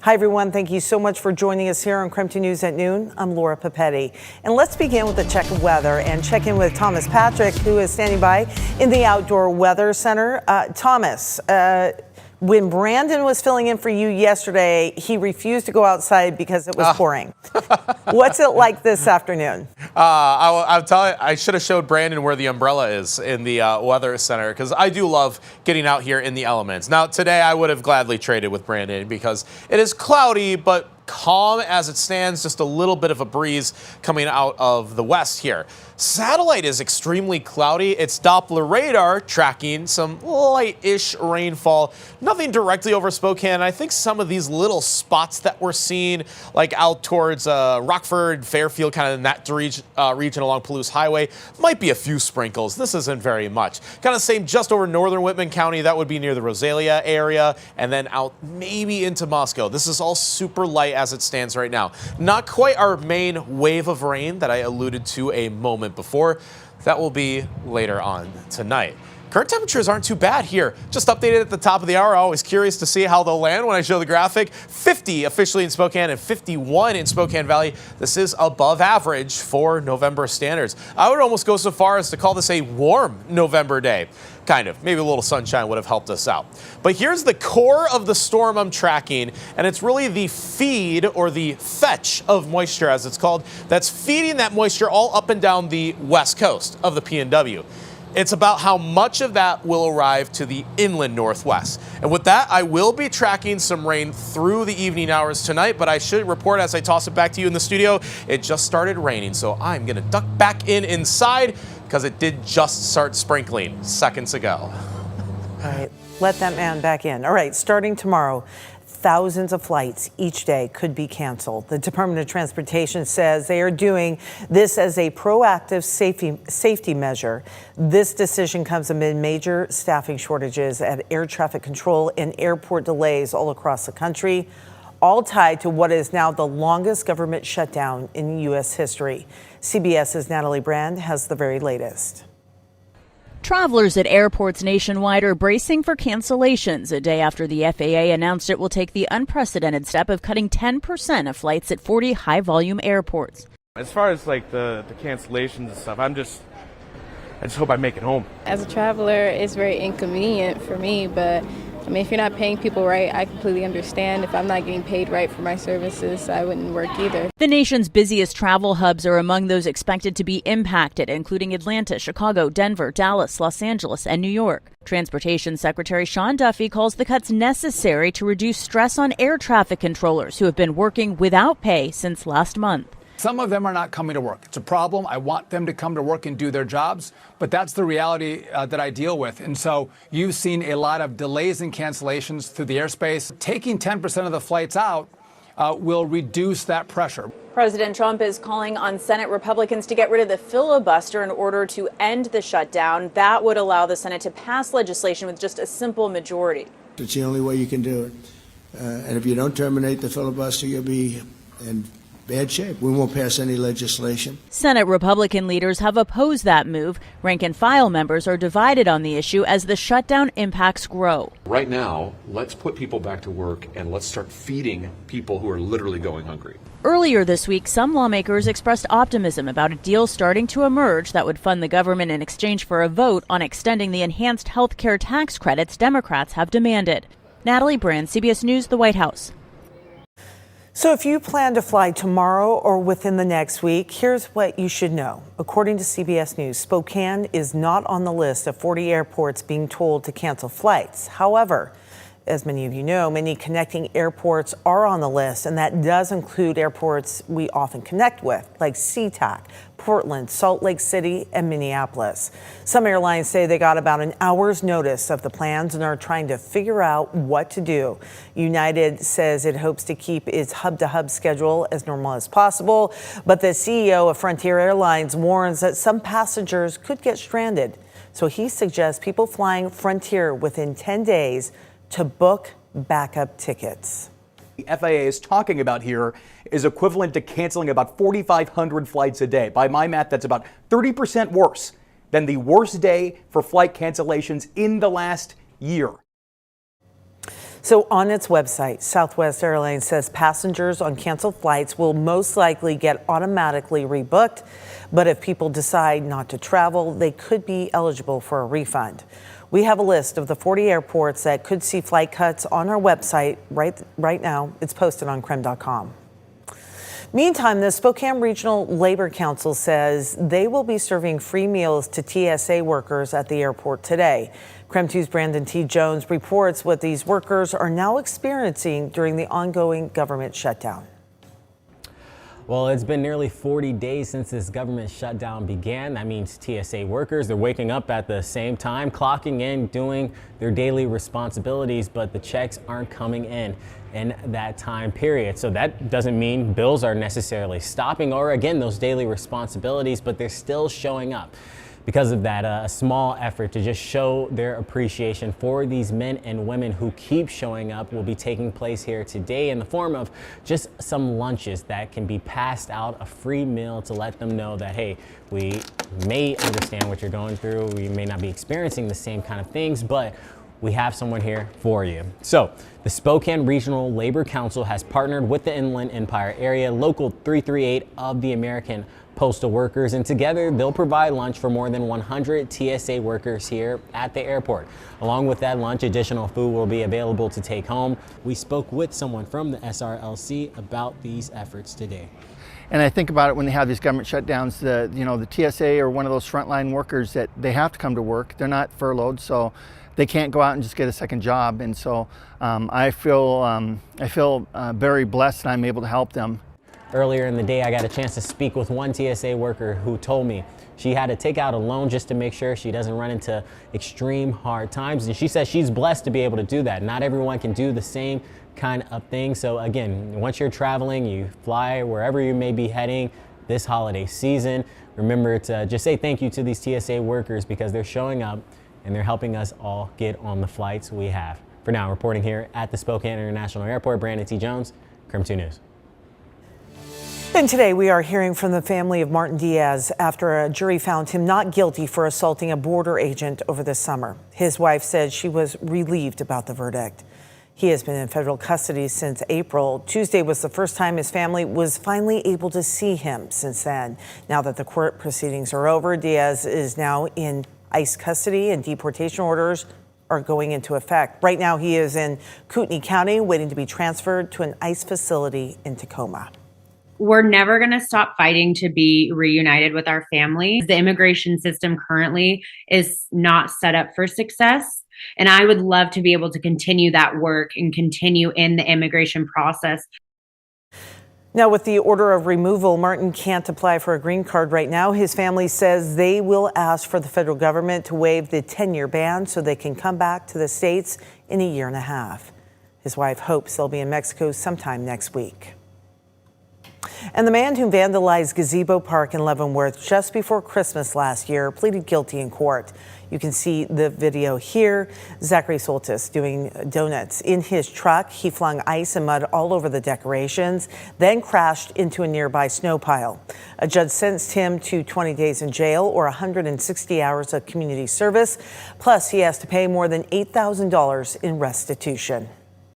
Hi, everyone. Thank you so much for joining us here on KREM 2 News at noon. I'm Laura Papetti. And let's begin with a check of weather and check in with Thomas Patrick, who is standing by in the Outdoor Weather Center. Thomas, when Brandon was filling in for you yesterday, he refused to go outside because it was pouring. What's it like this afternoon? I'll tell you, I should have showed Brandon where the umbrella is in the weather center, because I do love getting out here in the elements. Now, today I would have gladly traded with Brandon because it is cloudy, but calm as it stands, just a little bit of a breeze coming out of the west here. Satellite is extremely cloudy. It's Doppler radar tracking some light-ish rainfall. Nothing directly over Spokane. I think some of these little spots that we're seeing, like out towards Rockford, Fairfield, kind of in that region along Palouse Highway, might be a few sprinkles. This isn't very much. Kind of same just over northern Whitman County. That would be near the Rosalia area, and then out maybe into Moscow. This is all super light as it stands right now. Not quite our main wave of rain that I alluded to a moment before. That will be later on tonight. Current temperatures aren't too bad here. Just updated at the top of the hour. Always curious to see how they'll land when I show the graphic. 50 officially in Spokane and 51 in Spokane Valley. This is above average for November standards. I would almost go so far as to call this a warm November day. Kind of. Maybe a little sunshine would have helped us out. But here's the core of the storm I'm tracking, and it's really the feed, or the fetch of moisture as it's called, that's feeding that moisture all up and down the west coast of the PNW. It's about how much of that will arrive to the inland northwest. And with that, I will be tracking some rain through the evening hours tonight, but I should report as I toss it back to you in the studio, it just started raining, so I'm going to duck back inside because it did just start sprinkling seconds ago. All right, let that man back in. All right, starting tomorrow, thousands of flights each day could be canceled. The Department of Transportation says they are doing this as a proactive safety measure. This decision comes amid major staffing shortages at air traffic control and airport delays all across the country, all tied to what is now the longest government shutdown in U.S. history. CBS's Natalie Brand has the very latest. Travelers at airports nationwide are bracing for cancellations a day after the FAA announced it will take the unprecedented step of cutting 10% of flights at 40 high-volume airports. As far as like the cancellations and stuff, I just hope I make it home. As a traveler, it's very inconvenient for me, but I mean, if you're not paying people right, I completely understand. If I'm not getting paid right for my services, I wouldn't work either. The nation's busiest travel hubs are among those expected to be impacted, including Atlanta, Chicago, Denver, Dallas, Los Angeles, and New York. Transportation Secretary Sean Duffy calls the cuts necessary to reduce stress on air traffic controllers who have been working without pay since last month. Some of them are not coming to work. It's a problem. I want them to come to work and do their jobs, but that's the reality that I deal with. And so you've seen a lot of delays and cancellations through the airspace. Taking 10% of the flights out will reduce that pressure. President Trump is calling on Senate Republicans to get rid of the filibuster in order to end the shutdown. That would allow the Senate to pass legislation with just a simple majority. It's the only way you can do it. And if you don't terminate the filibuster, you'll be in bad shape. We won't pass any legislation. Senate Republican leaders have opposed that move. Rank and file members are divided on the issue as the shutdown impacts grow. Right now, let's put people back to work and let's start feeding people who are literally going hungry. Earlier this week, some lawmakers expressed optimism about a deal starting to emerge that would fund the government in exchange for a vote on extending the enhanced health care tax credits Democrats have demanded. Natalie Brand, CBS News, the White House. So if you plan to fly tomorrow or within the next week, here's what you should know. According to CBS News, Spokane is not on the list of 40 airports being told to cancel flights. However, as many of you know, many connecting airports are on the list, and that does include airports we often connect with, like SeaTac, Portland, Salt Lake City, and Minneapolis. Some airlines say they got about an hour's notice of the plans and are trying to figure out what to do. United says it hopes to keep its hub-to-hub schedule as normal as possible, but the CEO of Frontier Airlines warns that some passengers could get stranded. So he suggests people flying Frontier within 10 days to book backup tickets. The FAA is talking about here is equivalent to canceling about 4,500 flights a day. By my math, that's about 30% worse than the worst day for flight cancellations in the last year. So on its website, Southwest Airlines says passengers on canceled flights will most likely get automatically rebooked. But if people decide not to travel, they could be eligible for a refund. We have a list of the 40 airports that could see flight cuts on our website right now. It's posted on KREM.com. Meantime, the Spokane Regional Labor Council says they will be serving free meals to TSA workers at the airport today. KREM 2's Brandon T. Jones reports what these workers are now experiencing during the ongoing government shutdown. Well, it's been nearly 40 days since this government shutdown began. That means TSA workers, they're waking up at the same time, clocking in, doing their daily responsibilities, but the checks aren't coming in that time period. So that doesn't mean bills are necessarily stopping or, again, those daily responsibilities, but they're still showing up. Because of that, a small effort to just show their appreciation for these men and women who keep showing up will be taking place here today in the form of just some lunches that can be passed out, a free meal to let them know that, hey, we may understand what you're going through. We may not be experiencing the same kind of things, but we have someone here for you. So the Spokane Regional Labor Council has partnered with the Inland Empire Area Local 338 of the American Postal Workers, and together they'll provide lunch for more than 100 TSA workers here at the airport. Along with that lunch, additional food will be available to take home. We spoke with someone from the SRLC about these efforts today. And I think about it when they have these government shutdowns, the TSA or one of those frontline workers that they have to come to work. They're not furloughed, so they can't go out and just get a second job. And so I feel very blessed that I'm able to help them. Earlier in the day, I got a chance to speak with one TSA worker who told me she had to take out a loan just to make sure she doesn't run into extreme hard times. And she says she's blessed to be able to do that. Not everyone can do the same kind of thing. So again, once you're traveling, you fly wherever you may be heading this holiday season, remember to just say thank you to these TSA workers because they're showing up and they're helping us all get on the flights we have. For now, reporting here at the Spokane International Airport, Brandon T. Jones, KREM 2 News. And today we are hearing from the family of Martin Diaz after a jury found him not guilty for assaulting a border agent over the summer. His wife said she was relieved about the verdict. He has been in federal custody since April. Tuesday was the first time his family was finally able to see him since then. Now that the court proceedings are over, Diaz is now in ICE custody and deportation orders are going into effect. Right now he is in Kootenai County waiting to be transferred to an ICE facility in Tacoma. We're never going to stop fighting to be reunited with our families. The immigration system currently is not set up for success. And I would love to be able to continue that work and continue in the immigration process. Now, with the order of removal, Martin can't apply for a green card right now. His family says they will ask for the federal government to waive the 10-year ban so they can come back to the States in a year and a half. His wife hopes they'll be in Mexico sometime next week. And the man who vandalized Gazebo Park in Leavenworth just before Christmas last year pleaded guilty in court. You can see the video here. Zachary Soltis doing donuts in his truck. He flung ice and mud all over the decorations, then crashed into a nearby snow pile. A judge sentenced him to 20 days in jail or 160 hours of community service. Plus, he has to pay more than $8,000 in restitution.